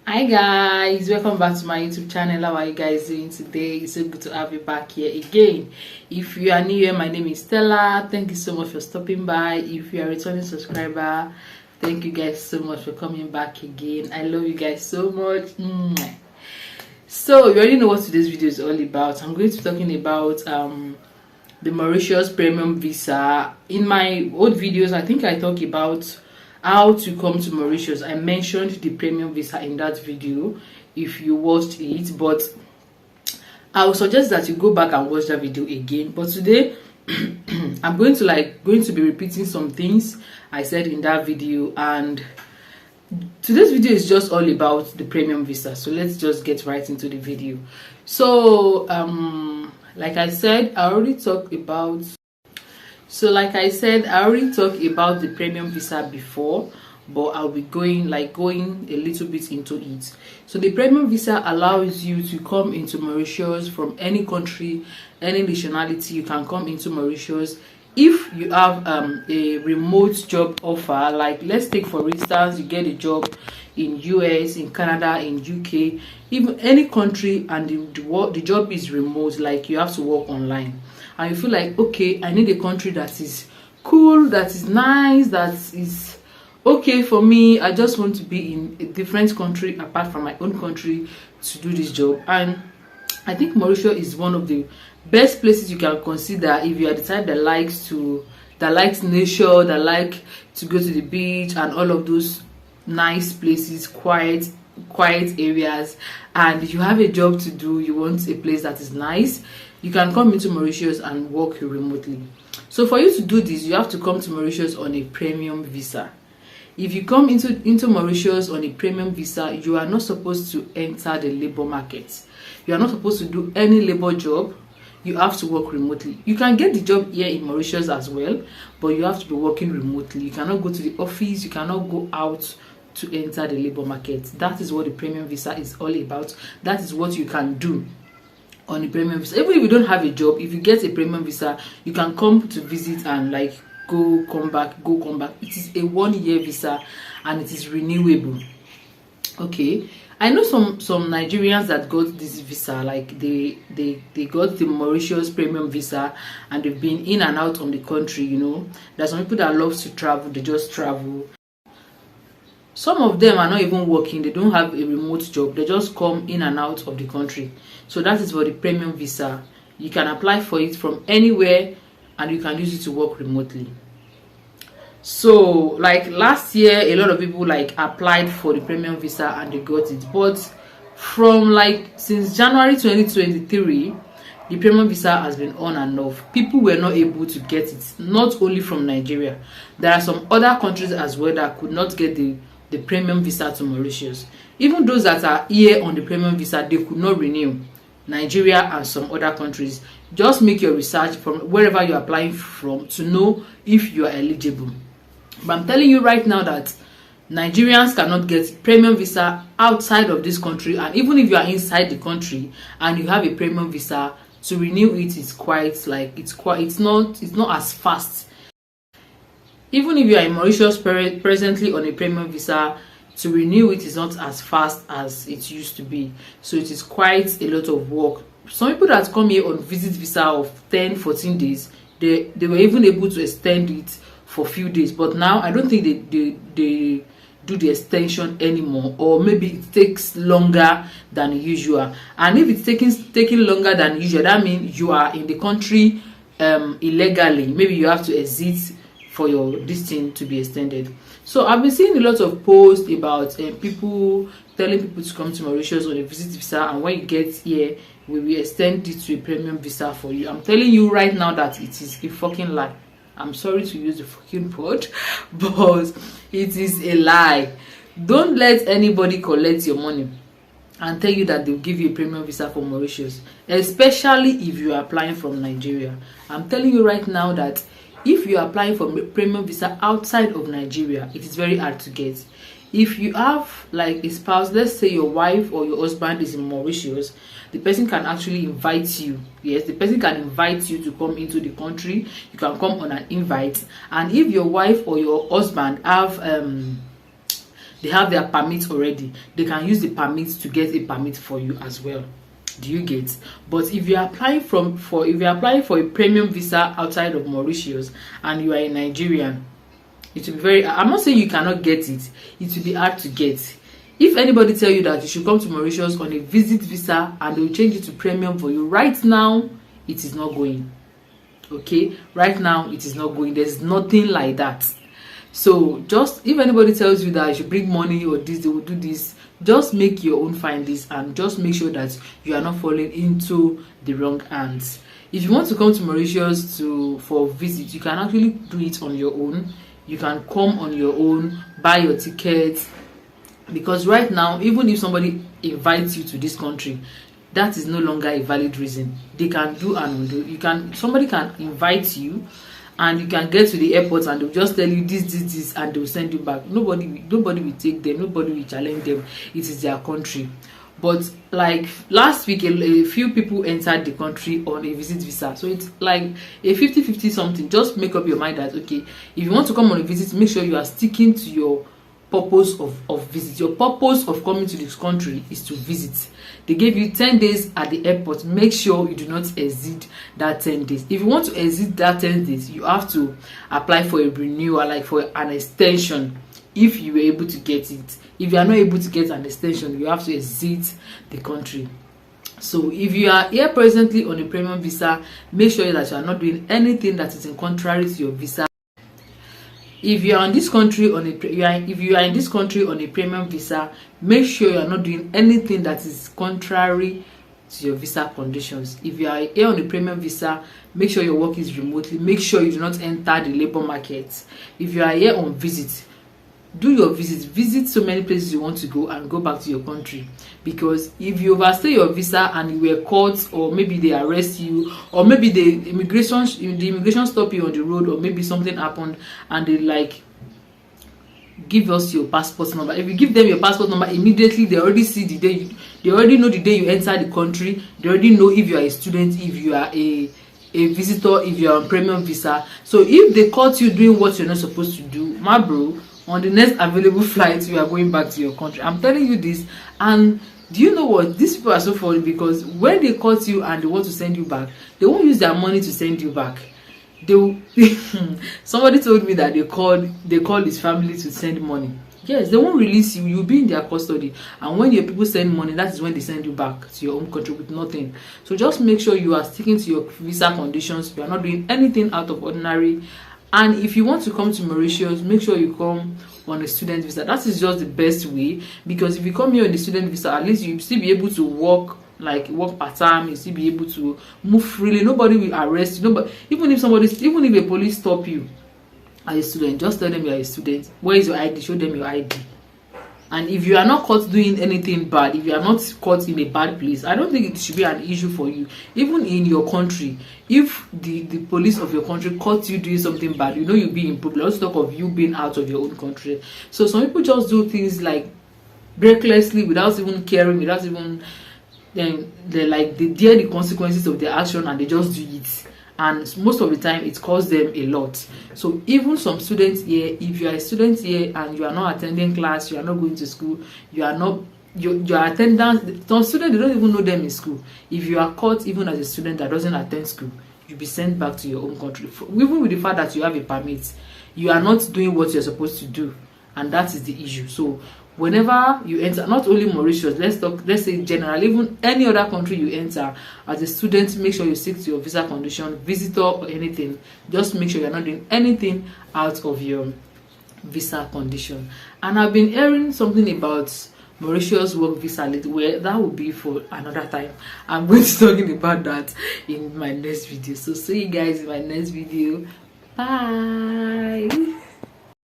Hi guys, welcome back to my YouTube channel. How are you guys doing today? It's so good to have you back here again. If you are new here, my name is Stella. Thank you so much for stopping by. If you are a returning subscriber, thank you guys so much for coming back again. I love you guys so much. So you already know what today's video is all about. I'm going to be talking about the Mauritius premium visa. In my old videos, I think I talk about how to come to Mauritius. I mentioned the premium visa in that video if you watched it, but I would suggest that you go back and watch that video again. But today I'm going to be repeating some things I said in that video, and today's video is just all about the premium visa. So let's just get right into the video. So like I said, I already talked about the premium visa before, but I'll be going a little bit into it. So the premium visa allows you to come into Mauritius from any country, any nationality. You can come into Mauritius if you have a remote job offer. Like, let's take for instance, you get a job in US, in Canada, in UK, even any country, and the job is remote, like you have to work online, and you feel like, okay, I need a country that is cool, that is nice, that is okay for me. I just want to be in a different country apart from my own country to do this job. And I think Mauritius is one of the best places you can consider if you are the type that likes nature, that like to go to the beach and all of those nice places, quiet areas, and you have a job to do. You want a place that is nice. You can come into Mauritius and work remotely. So for you to do this, you have to come to Mauritius on a premium visa. If you come into Mauritius on a premium visa, you are not supposed to enter the labor market. You are not supposed to do any labor job. You have to work remotely. You can get the job here in Mauritius as well, but you have to be working remotely. You cannot go to the office. You cannot go out to enter the labor market. That is what the premium visa is all about. That is what you can do on a premium visa. Even if you don't have a job, if you get a premium visa, you can come to visit and go come back. It is a 1-year visa and it is renewable. Okay, I know some Nigerians that got this visa, like they got the Mauritius premium visa, and they've been in and out of the country. You know, there's some people that love to travel. They just travel. Some of them are not even working. They don't have a remote job. They just come in and out of the country. So that is for the premium visa. You can apply for it from anywhere and you can use it to work remotely. So like last year, a lot of people applied for the premium visa and they got it. But from since January 2023, the premium visa has been on and off. People were not able to get it, not only from Nigeria. There are some other countries as well that could not get the premium visa to Mauritius. Even those that are here on the premium visa, they could not renew. Nigeria and some other countries. Just make your research from wherever you're applying from to know if you are eligible. But I'm telling you right now that Nigerians cannot get premium visa outside of this country, and even if you are inside the country and you have a premium visa, to renew it is it's not as fast. Even if you are in Mauritius presently on a premium visa, to renew it is not as fast as it used to be. So it is quite a lot of work. Some people that come here on visit visa of 10-14 days, they were even able to extend it for a few days. But now I don't think they do the extension anymore, or maybe it takes longer than usual. And if it's taking longer than usual, that means you are in the country illegally. Maybe you have to exit for your this thing to be extended. So I've been seeing a lot of posts about people telling people to come to Mauritius on a visit visa, and when you get here, we will extend it to a premium visa for you. I'm telling you right now that it is a fucking lie. I'm sorry to use the fucking word, but it is a lie. Don't let anybody collect your money and tell you that they'll give you a premium visa for Mauritius, especially if you are applying from Nigeria. I'm telling you right now that if you are applying for a premium visa outside of Nigeria, it is very hard to get. If you have a spouse, let's say your wife or your husband is in Mauritius, the person can actually invite you. Yes, the person can invite you to come into the country. You can come on an invite. And if your wife or your husband have they have their permit already, they can use the permit to get a permit for you as well. Do you get? But if you're applying for a premium visa outside of Mauritius and you are a Nigerian, it will be very, I'm not saying you cannot get it, it will be hard to get. If anybody tell you that you should come to Mauritius on a visit visa and they will change it to premium for you, right now it is not going. Okay, right now it is not going. There's nothing like that. So just, if anybody tells you that you should bring money or this, they will do this, just make your own findings and just make sure that you are not falling into the wrong hands. If you want to come to Mauritius for a visit, you can actually do it on your own. You can come on your own, buy your tickets, because right now, even if somebody invites you to this country, that is no longer a valid reason. They can do and undo. Somebody can invite you and you can get to the airport and they'll just tell you this, and they'll send you back. Nobody will take them, nobody will challenge them. It is their country. But like last week, a few people entered the country on a visit visa. So it's like a 50-50 something. Just make up your mind that, okay, if you want to come on a visit, make sure you are sticking to your purpose of visit. Your purpose of coming to this country is to visit. They gave you 10 days at the airport. Make sure you do not exceed that 10 days. If you want to exceed that 10 days, you have to apply for a renewal, like for an extension, if you were able to get it. If you are not able to get an extension, you have to exit the country. So if you are here presently on a premium visa, make sure that you are not doing anything that is in contrary to your visa. If you are in this country on a premium visa, make sure you are not doing anything that is contrary to your visa conditions. If you are here on a premium visa, make sure your work is remotely. Make sure you do not enter the labor market. If you are here on visit, do your visit so many places you want to go and go back to your country. Because if you overstay your visa and you were caught, or maybe they arrest you, or maybe the immigration stop you on the road, or maybe something happened and they like give us your passport number. If you give them your passport number immediately, they already see the day they already know the day you enter the country. They already know if you are a student, if you are a visitor, if you are on premium visa. So if they caught you doing what you're not supposed to do, my bro, on the next available flight, you are going back to your country. I'm telling you this. And do you know what? These people are so funny, because when they caught you and they want to send you back, they won't use their money to send you back. They will somebody told me that they called his family to send money. Yes, they won't release you. You'll be in their custody. And when your people send money, that is when they send you back to your home country with nothing. So just make sure you are sticking to your visa conditions. You are not doing anything out of ordinary. And if you want to come to Mauritius, make sure you come on a student visa. That is just the best way, because if you come here on a student visa, at least you still be able to work part-time. You still be able to move freely. Nobody will arrest you. Nobody, even if a police stop you as a student, just tell them you are a student. Where is your ID? Show them your ID. And if you are not caught doing anything bad, if you are not caught in a bad place, I don't think it should be an issue for you. Even in your country, if the police of your country caught you doing something bad, you know you'll be in problem. Let's talk of you being out of your own country. So some people just do things like recklessly, without even caring, without even they dare the consequences of their action, and they just do it. And most of the time it costs them a lot. So even some students here, if you are a student here and you are not attending class, you are not going to school, your attendance, some students, they don't even know them in school. If you are caught even as a student that doesn't attend school, you'll be sent back to your home country. Even with the fact that you have a permit, you are not doing what you're supposed to do, and that is the issue. So whenever you enter, not only Mauritius, let's say generally, even any other country you enter as a student, make sure you stick to your visa condition, visitor or anything. Just make sure you're not doing anything out of your visa condition. And I've been hearing something about Mauritius work visa, where that will be for another time. I'm going to talking about that in my next video. So see you guys in my next video. Bye.